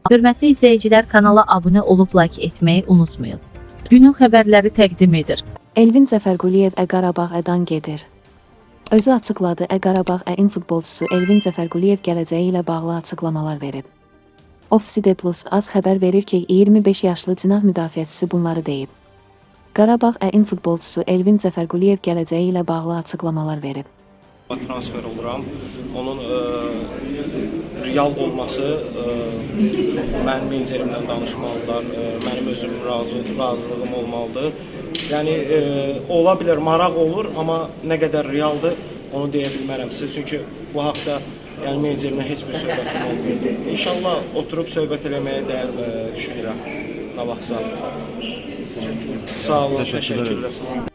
Hörmətli izləyicilər, kanala abunə olub like etməyi unutmayın. Günün xəbərləri təqdim edir. Elvin Cəfərquliyev Qarabağ-dan gedir. Özü açıqladı, Qarabağ-in futbolçusu Elvin Cəfərquliyev gələcəyi ilə bağlı açıqlamalar verib. Ofside Plus az xəbər verir ki, 25 yaşlı cinah müdafiəçisi bunları deyib. Qarabağ-in futbolçusu Elvin Cəfərquliyev gələcəyi ilə bağlı açıqlamalar verib. Transfer oluram. Onun real olması mənim menecerimlə danışmalıdır, mənim özüm razılığım olmalıdır. Yəni ola bilər, maraq olur, amma nə qədər realdır onu deyə bilmərəm sizə. Çünki bu haqda yəni menecerimlə heç bir söhbətim olmayıb. İnşallah oturub söhbət eləməyə dəyər düşünürəm. Nə vaxtsa. Sağ olun, təşəkkürlər.